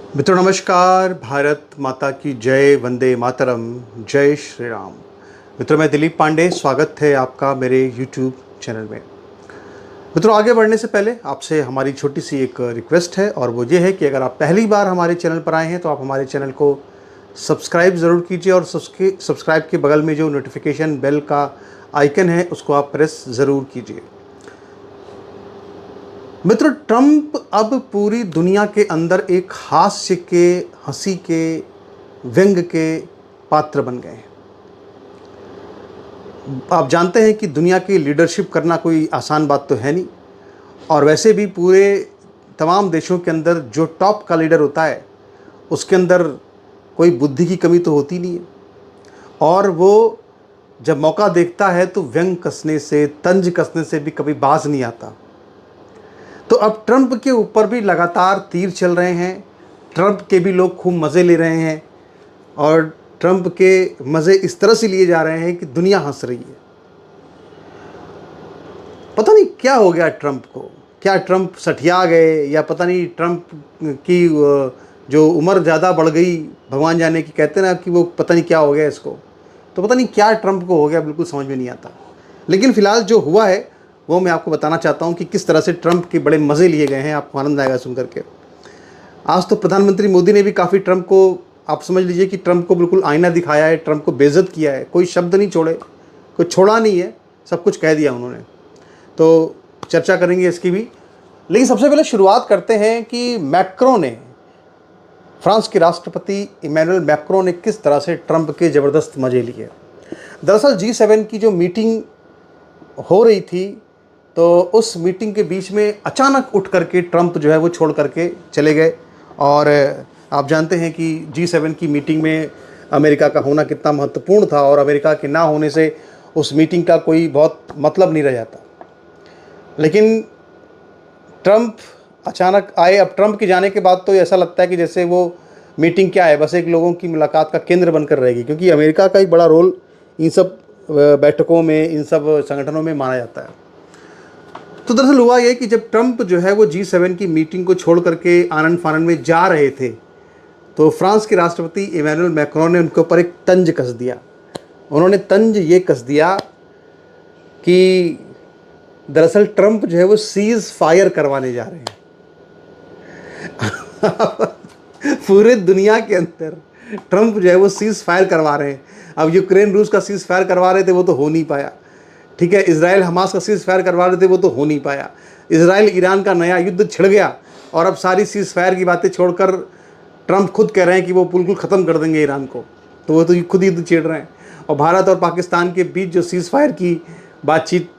मित्रों नमस्कार। भारत माता की जय, वंदे मातरम, जय श्री राम। मित्रों मैं दिलीप पांडे, स्वागत है आपका मेरे YouTube चैनल में। मित्रों आगे बढ़ने से पहले आपसे हमारी छोटी सी एक रिक्वेस्ट है और वो ये है कि अगर आप पहली बार हमारे चैनल पर आए हैं तो आप हमारे चैनल को सब्सक्राइब ज़रूर कीजिए और सब्सक्राइब के बगल में जो नोटिफिकेशन बेल का आइकन है उसको आप प्रेस ज़रूर कीजिए। मित्रों ट्रंप अब पूरी दुनिया के अंदर एक हास्य के, हंसी के, व्यंग के पात्र बन गए हैं। आप जानते हैं कि दुनिया की लीडरशिप करना कोई आसान बात तो है नहीं, और वैसे भी पूरे तमाम देशों के अंदर जो टॉप का लीडर होता है उसके अंदर कोई बुद्धि की कमी तो होती नहीं है, और वो जब मौका देखता है तो व्यंग कसने से, तंज कसने से भी कभी बाज नहीं आता। तो अब ट्रंप के ऊपर भी लगातार तीर चल रहे हैं, ट्रंप के भी लोग खूब मज़े ले रहे हैं, और ट्रंप के मज़े इस तरह से लिए जा रहे हैं कि दुनिया हंस रही है। पता नहीं क्या हो गया ट्रंप को, क्या ट्रंप सठिया गए या पता नहीं ट्रंप की जो उम्र ज़्यादा बढ़ गई, भगवान जाने की, कहते ना कि वो पता नहीं क्या हो गया इसको। तो पता नहीं क्या ट्रंप को हो गया, बिल्कुल समझ में नहीं आता। लेकिन फ़िलहाल जो हुआ है वो मैं आपको बताना चाहता हूँ कि किस तरह से ट्रंप के बड़े मज़े लिए गए हैं। आपको आनंद आएगा सुन करके। आज तो प्रधानमंत्री मोदी ने भी काफ़ी ट्रंप को, आप समझ लीजिए कि ट्रंप को बिल्कुल आईना दिखाया है, ट्रंप को बेइज्जत किया है। कोई शब्द नहीं छोड़े, कोई छोड़ा नहीं है, सब कुछ कह दिया उन्होंने। तो चर्चा करेंगे इसकी भी, लेकिन सबसे पहले शुरुआत करते हैं कि मैक्रों ने, फ्रांस के राष्ट्रपति इमैनुअल मैक्रों ने किस तरह से ट्रंप के ज़बरदस्त मज़े लिए। दरअसल G7 की जो मीटिंग हो रही थी, तो उस मीटिंग के बीच में अचानक उठ करके ट्रंप जो है वो छोड़ करके चले गए। और आप जानते हैं कि G7 की मीटिंग में अमेरिका का होना कितना महत्वपूर्ण था, और अमेरिका के ना होने से उस मीटिंग का कोई बहुत मतलब नहीं रह जाता। लेकिन ट्रंप अचानक आए। अब ट्रंप के जाने के बाद तो ऐसा लगता है कि जैसे वो मीटिंग क्या है, बस एक लोगों की मुलाकात का केंद्र बनकर रहेगी, क्योंकि अमेरिका का एक बड़ा रोल इन सब बैठकों में, इन सब संगठनों में माना जाता है। तो दरअसल हुआ ये कि जब ट्रंप जो है वो G7 की मीटिंग को छोड़ करके आनंद फानंद में जा रहे थे, तो फ्रांस के राष्ट्रपति इमैनुअल मैक्रों ने उनके ऊपर एक तंज कस दिया। उन्होंने तंज ये कस दिया कि दरअसल ट्रंप जो है वो सीज फायर करवाने जा रहे हैं। पूरे दुनिया के अंदर ट्रंप जो है वो सीज फायर करवा रहे हैं। अब यूक्रेन रूस का सीज फायर करवा रहे थे, वो तो हो नहीं पाया। ठीक है, इजराइल हमास का सीज फायर करवा रहे थे, वो तो हो नहीं पाया। इजराइल ईरान का नया युद्ध छिड़ गया, और अब सारी सीज फायर की बातें छोड़कर ट्रंप खुद कह रहे हैं कि वो बिल्कुल ख़त्म कर देंगे ईरान को। तो वो तो खुद युद्ध छेड़ रहे हैं। और भारत और पाकिस्तान के बीच जो सीज फायर की बातचीत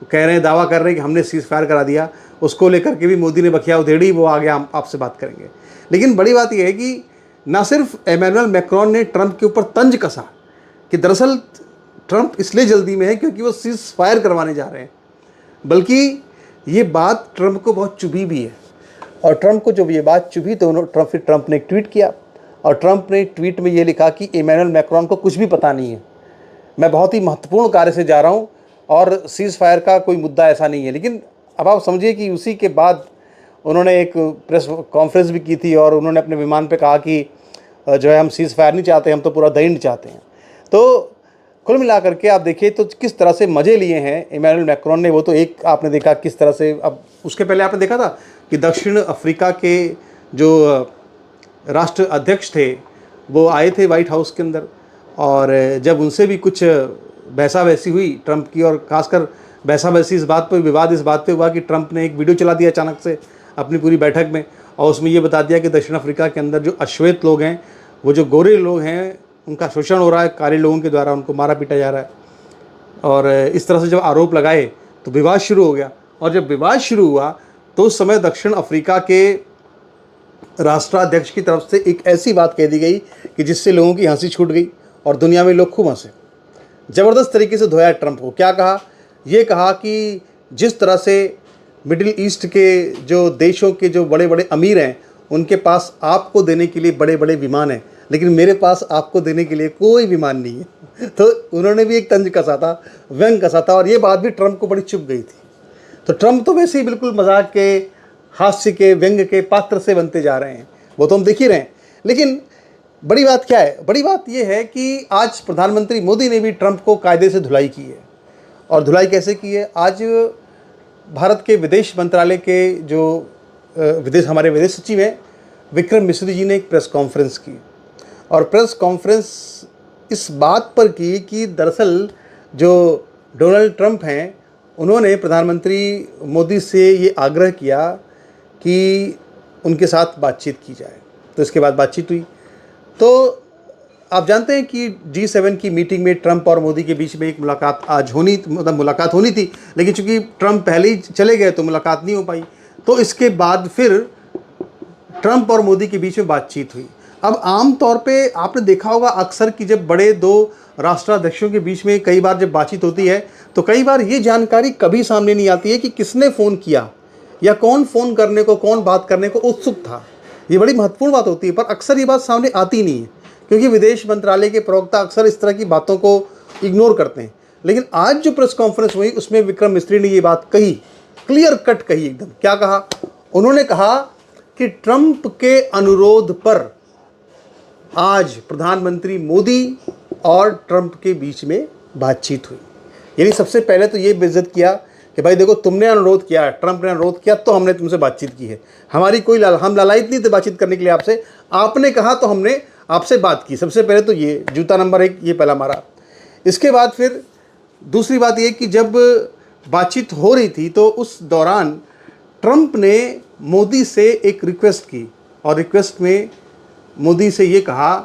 कह रहे हैं, दावा कर रहे हैं कि हमने सीज फायर करा दिया, उसको लेकर के भी मोदी ने बखिया उधेड़ी। वो आगे हम आपसे बात करेंगे। लेकिन बड़ी बात यह है कि न सिर्फ इमैनुअल मैक्रों ने ट्रंप के ऊपर तंज कसा कि दरअसल ट्रंप इसलिए जल्दी में है क्योंकि वो सीज फायर करवाने जा रहे हैं, बल्कि ये बात ट्रंप को बहुत चुभी भी है। और ट्रंप को जब ये बात चुभी तो फिर ट्रंप ने एक ट्वीट किया, और ट्रंप ने ट्वीट में ये लिखा कि इमैनुअल मैक्रों को कुछ भी पता नहीं है, मैं बहुत ही महत्वपूर्ण कार्य से जा रहा हूँ और सीज फायर का कोई मुद्दा ऐसा नहीं है। लेकिन अब आप समझिए कि उसी के बाद उन्होंने एक प्रेस कॉन्फ्रेंस भी की थी, और उन्होंने अपने विमान पे कहा कि जो है हम सीज फायर नहीं चाहते, हम तो पूरा दंड चाहते हैं। तो कुल मिला करके आप देखिए तो किस तरह से मज़े लिए हैं इमैनुअल मैक्रों ने। वो तो एक आपने देखा किस तरह से, अब उसके पहले आपने देखा था कि दक्षिण अफ्रीका के जो राष्ट्र अध्यक्ष थे वो आए थे वाइट हाउस के अंदर, और जब उनसे भी कुछ बहसा बहसी हुई ट्रंप की, और खासकर बहसा बहसी इस बात पर, विवाद इस बात पे हुआ कि ट्रंप ने एक वीडियो चला दिया अचानक से अपनी पूरी बैठक में, और उसमें ये बता दिया कि दक्षिण अफ्रीका के अंदर जो अश्वेत लोग हैं, वो जो गोरे लोग हैं, उनका शोषण हो रहा है, काले लोगों के द्वारा उनको मारा पीटा जा रहा है। और इस तरह से जब आरोप लगाए तो विवाद शुरू हो गया। और जब विवाद शुरू हुआ तो उस समय दक्षिण अफ्रीका के राष्ट्राध्यक्ष की तरफ से एक ऐसी बात कह दी गई कि जिससे लोगों की हंसी छूट गई, और दुनिया में लोग खूब हंसे। ज़बरदस्त तरीके से धोया ट्रंप को। क्या कहा? ये कहा कि जिस तरह से मिडिल ईस्ट के जो देशों के जो बड़े बड़े अमीर हैं, उनके पास आपको देने के लिए बड़े बड़े विमान हैं, लेकिन मेरे पास आपको देने के लिए कोई विमान नहीं है। तो उन्होंने भी एक तंज कसा था, व्यंग कसा था, और ये बात भी ट्रंप को बड़ी चुभ गई थी। तो ट्रंप तो वैसे ही बिल्कुल मजाक के, हास्य के, व्यंग के पात्र से बनते जा रहे हैं। वो तो हम देख ही रहे हैं। लेकिन बड़ी बात क्या है? बड़ी बात ये है कि आज प्रधानमंत्री मोदी ने भी ट्रंप को कायदे से धुलाई की है। और धुलाई कैसे की है? आज भारत के विदेश मंत्रालय के जो हमारे विदेश सचिव हैं विक्रम मिश्री जी ने एक प्रेस कॉन्फ्रेंस की, और प्रेस कॉन्फ्रेंस इस बात पर की कि दरअसल जो डोनाल्ड ट्रंप हैं उन्होंने प्रधानमंत्री मोदी से ये आग्रह किया कि उनके साथ बातचीत की जाए। तो इसके बाद बातचीत हुई। तो आप जानते हैं कि G7 की मीटिंग में ट्रंप और मोदी के बीच में एक मुलाकात आज मुलाकात होनी थी, लेकिन चूंकि ट्रंप पहले ही चले गए तो मुलाकात नहीं हो पाई। तो इसके बाद फिर ट्रंप और मोदी के बीच में बातचीत हुई। अब आम तौर पे आपने देखा होगा अक्सर कि जब बड़े दो राष्ट्राध्यक्षों के बीच में कई बार जब बातचीत होती है तो कई बार ये जानकारी कभी सामने नहीं आती है कि किसने फ़ोन किया या कौन फ़ोन करने को, कौन बात करने को उत्सुक था। ये बड़ी महत्वपूर्ण बात होती है, पर अक्सर ये बात सामने आती नहीं है क्योंकि विदेश मंत्रालय के प्रवक्ता अक्सर इस तरह की बातों को इग्नोर करते हैं। लेकिन आज जो प्रेस कॉन्फ्रेंस हुई उसमें विक्रम मिस्त्री ने ये बात कही, क्लियर कट कही एकदम। क्या कहा? उन्होंने कहा कि ट्रंप के अनुरोध पर आज प्रधानमंत्री मोदी और ट्रंप के बीच में बातचीत हुई। यानी सबसे पहले तो ये बेइज्जत किया कि भाई देखो, तुमने अनुरोध किया, ट्रंप ने अनुरोध किया तो हमने तुमसे बातचीत की है। हमारी कोई हम लालायित नहीं थे बातचीत करने के लिए आपसे, आपने कहा तो हमने आपसे बात की। सबसे पहले तो ये जूता नंबर 1 ये पहला मारा। इसके बाद फिर दूसरी बात ये कि जब बातचीत हो रही थी तो उस दौरान ट्रंप ने मोदी से एक रिक्वेस्ट की, और रिक्वेस्ट में मोदी से ये कहा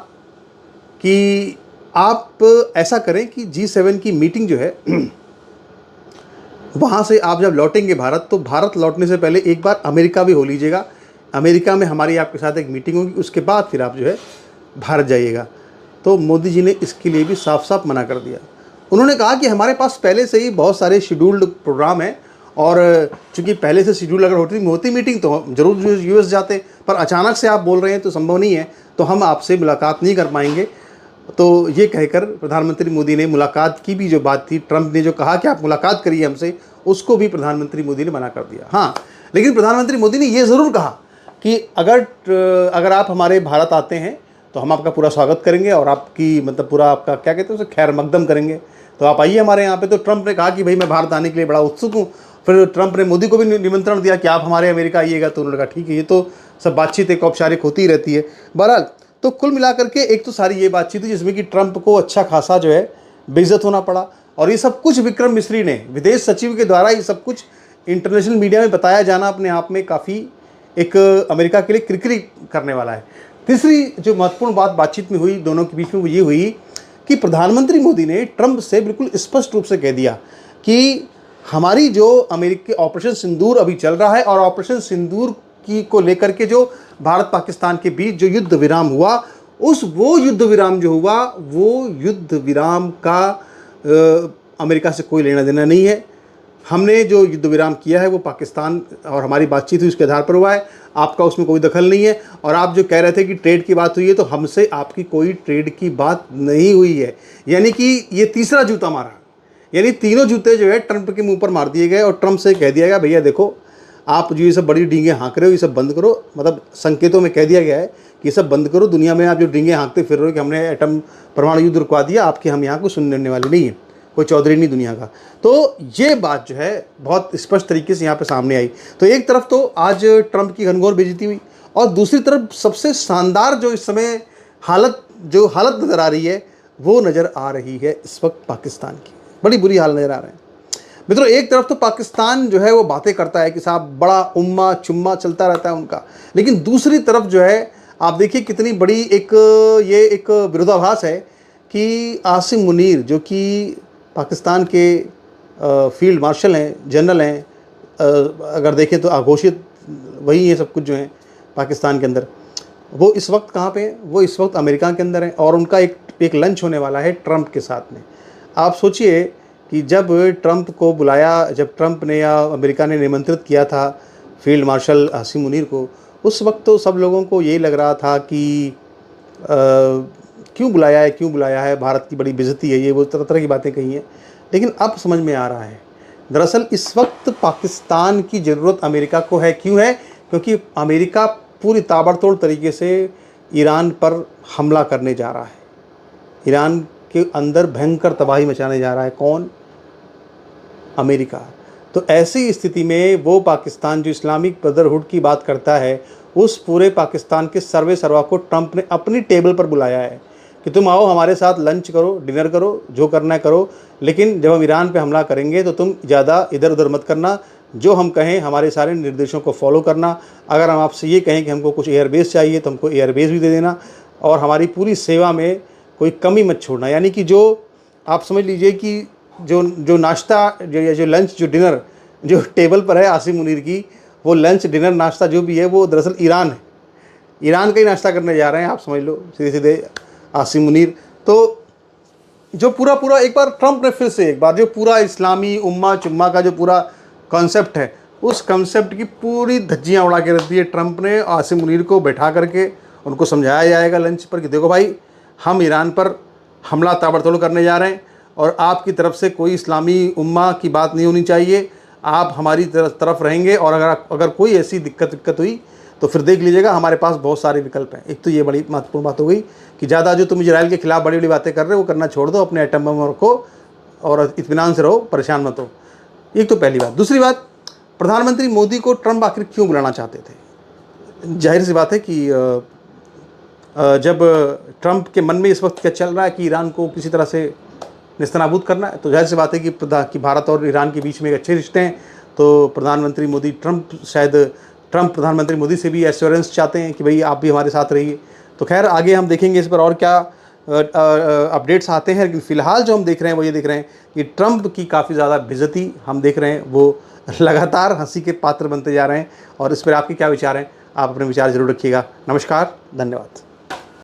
कि आप ऐसा करें कि G7 की मीटिंग जो है वहाँ से आप जब लौटेंगे भारत, तो भारत लौटने से पहले एक बार अमेरिका भी हो लीजिएगा। अमेरिका में हमारी आपके साथ एक मीटिंग होगी, उसके बाद फिर आप जो है भारत जाइएगा। तो मोदी जी ने इसके लिए भी साफ साफ मना कर दिया। उन्होंने कहा कि हमारे पास पहले से ही बहुत सारे शेड्यूल्ड प्रोग्राम हैं, और चूंकि पहले से शेड्यूल अगर होती मीटिंग तो हम जरूर US जाते, पर अचानक से आप बोल रहे हैं तो संभव नहीं है, तो हम आपसे मुलाकात नहीं कर पाएंगे। तो ये कहकर प्रधानमंत्री मोदी ने मुलाकात की भी जो बात थी, ट्रंप ने जो कहा कि आप मुलाकात करिए हमसे, उसको भी प्रधानमंत्री मोदी ने मना कर दिया। हाँ, लेकिन प्रधानमंत्री मोदी ने ये ज़रूर कहा कि अगर आप हमारे भारत आते हैं तो हम आपका पूरा स्वागत करेंगे और आपकी मतलब पूरा आपका क्या कहते हैं उसे खैर मकदम करेंगे, तो आप आइए हमारे यहाँ पे। तो ट्रंप ने कहा कि भाई मैं भारत आने के लिए बड़ा उत्सुक हूँ। फिर ट्रंप ने मोदी को भी निमंत्रण दिया कि आप हमारे अमेरिका आइएगा, तो उन्होंने कहा ठीक है। ये तो सब बातचीत एक औपचारिक होती ही रहती है। बहरहाल तो कुल मिलाकर के एक तो सारी ये बातचीत हुई जिसमें कि ट्रंप को अच्छा खासा जो है बेइज्जत होना पड़ा, और ये सब कुछ विक्रम मिस्री ने, विदेश सचिव के द्वारा ये सब कुछ इंटरनेशनल मीडिया में बताया जाना अपने आप में काफ़ी एक अमेरिका के लिए किरकिरी करने वाला है। तीसरी जो महत्वपूर्ण बातचीत में हुई दोनों के बीच में वो ये हुई कि प्रधानमंत्री मोदी ने ट्रंप से बिल्कुल स्पष्ट रूप से कह दिया कि हमारी जो अमेरिकी ऑपरेशन सिंदूर अभी चल रहा है, और ऑपरेशन सिंदूर की को लेकर के जो भारत पाकिस्तान के बीच जो युद्ध विराम हुआ, वो युद्ध विराम जो हुआ वो युद्ध विराम का अमेरिका से कोई लेना देना नहीं है। हमने जो युद्ध विराम किया है वो पाकिस्तान और हमारी बातचीत हुई उसके आधार पर हुआ है, आपका उसमें कोई दखल नहीं है। और आप जो कह रहे थे कि ट्रेड की बात हुई है, तो हमसे आपकी कोई ट्रेड की बात नहीं हुई है। यानी कि ये तीसरा जूता मारा, यानी तीनों जूते जो है ट्रंप के मुंह पर मार दिए गए, और ट्रंप से कह दिया गया भैया देखो, आप जो ये सब बड़ी डींगे हाँक रहे हो ये सब बंद करो। मतलब संकेतों में कह दिया गया है कि ये सब बंद करो। दुनिया में आप जो डींगे हाँकते फिर रहे हो कि हमने एटम परमाणु युद्ध रुकवा दिया, आपके हम यहाँ को सुनने वाले नहीं है, कोई चौधरी नहीं दुनिया का। तो ये बात जो है बहुत स्पष्ट तरीके से यहाँ पे सामने आई। तो एक तरफ तो आज ट्रंप की घनघोर बेइज्जती हुई, और दूसरी तरफ सबसे शानदार जो इस समय हालत नज़र आ रही है वो नज़र आ रही है इस वक्त पाकिस्तान की। बड़ी बुरी हाल नज़र आ रहे हैं मित्रों। एक तरफ तो पाकिस्तान जो है वो बातें करता है कि साहब बड़ा उम्मा चुम्मा चलता रहता है उनका, लेकिन दूसरी तरफ जो है आप देखिए कितनी बड़ी ये एक विरोधाभास है कि आसिम मुनीर जो कि पाकिस्तान के फील्ड मार्शल हैं, जनरल हैं, अगर देखें तो अघोषित वही है सब कुछ जो है पाकिस्तान के अंदर, वो इस वक्त कहाँ पे हैं? वो इस वक्त अमेरिका के अंदर हैं, और उनका एक लंच होने वाला है ट्रंप के साथ में। आप सोचिए कि जब ट्रंप को बुलाया, जब ट्रंप ने या अमेरिका ने निमंत्रित किया था फील्ड मार्शल आसिम मुनीर को, उस वक्त तो सब लोगों को यही लग रहा था कि क्यों बुलाया है, भारत की बड़ी बेइज्जती है, ये वो तरह तरह की बातें कही हैं। लेकिन अब समझ में आ रहा है दरअसल इस वक्त पाकिस्तान की ज़रूरत अमेरिका को है। क्यों है? क्योंकि अमेरिका पूरी ताबड़तोड़ तरीके से ईरान पर हमला करने जा रहा है, ईरान के अंदर भयंकर तबाही मचाने जा रहा है। कौन? अमेरिका। तो ऐसी स्थिति में वो पाकिस्तान जो इस्लामिक ब्रदरहुड की बात करता है, उस पूरे पाकिस्तान के सर्वे सर्वा को ट्रंप ने अपनी टेबल पर बुलाया है कि तुम आओ हमारे साथ लंच करो, डिनर करो, जो करना है करो, लेकिन जब हम ईरान पे हमला करेंगे तो तुम ज़्यादा इधर उधर मत करना, जो हम कहें हमारे सारे निर्देशों को फॉलो करना। अगर हम आपसे ये कहें कि हमको कुछ एयरबेस चाहिए तो हमको एयरबेस भी दे देना, और हमारी पूरी सेवा में कोई कमी मत छोड़ना। यानी कि जो आप समझ लीजिए कि जो नाश्ता, जो लंच, जो डिनर जो टेबल पर है आसिम मुनीर की, वो लंच डिनर नाश्ता जो भी है वो दरअसल ईरान है, ईरान का ही नाश्ता करने जा रहे हैं, आप समझ लो सीधे सीधे आसिम मुनीर। तो जो पूरा एक बार ट्रंप ने फिर से एक बार जो पूरा इस्लामी उम्मा चुम्मा का जो पूरा कॉन्सेप्ट है, उस कॉन्सेप्ट की पूरी धज्जियाँ उड़ा के रख दी है ट्रंप ने। आसिम मुनीर को बैठा करके उनको समझाया जाएगा लंच पर कि देखो भाई, हम ईरान पर हमला ताबड़तोड़ करने जा रहे हैं और आपकी तरफ से कोई इस्लामी उम्मा की बात नहीं होनी चाहिए, आप हमारी तरफ रहेंगे, और अगर कोई ऐसी दिक्कत हुई तो फिर देख लीजिएगा, हमारे पास बहुत सारे विकल्प हैं। एक तो ये बड़ी महत्वपूर्ण बात हो गई कि ज़्यादा जो तुम इजराइल के खिलाफ बड़ी बड़ी बातें कर रहे हो वो करना छोड़ दो, अपने एटम बम रखो और इत्मीनान से रहो, परेशान मत हो। एक तो पहली बात। दूसरी बात, प्रधानमंत्री मोदी को ट्रंप आखिर क्यों बुलाना चाहते थे? जाहिर सी बात है कि जब ट्रंप के मन में इस वक्त क्या चल रहा है कि ईरान को किसी तरह से नेस्तनाबूद करना है, तो जाहिर सी बात है कि भारत और ईरान के बीच में अच्छे रिश्ते हैं, तो प्रधानमंत्री मोदी ट्रंप प्रधानमंत्री मोदी से भी एश्योरेंस चाहते हैं कि भाई आप भी हमारे साथ रहिए। तो खैर आगे हम देखेंगे इस पर और क्या अपडेट्स आते हैं, लेकिन फ़िलहाल जो हम देख रहे हैं वो ये देख रहे हैं कि ट्रंप की काफ़ी ज़्यादा बेइज्जती हम देख रहे हैं, वो लगातार हंसी के पात्र बनते जा रहे हैं। और इस पर आपके क्या विचार हैं? आप अपने विचार ज़रूर रखिएगा। नमस्कार, धन्यवाद।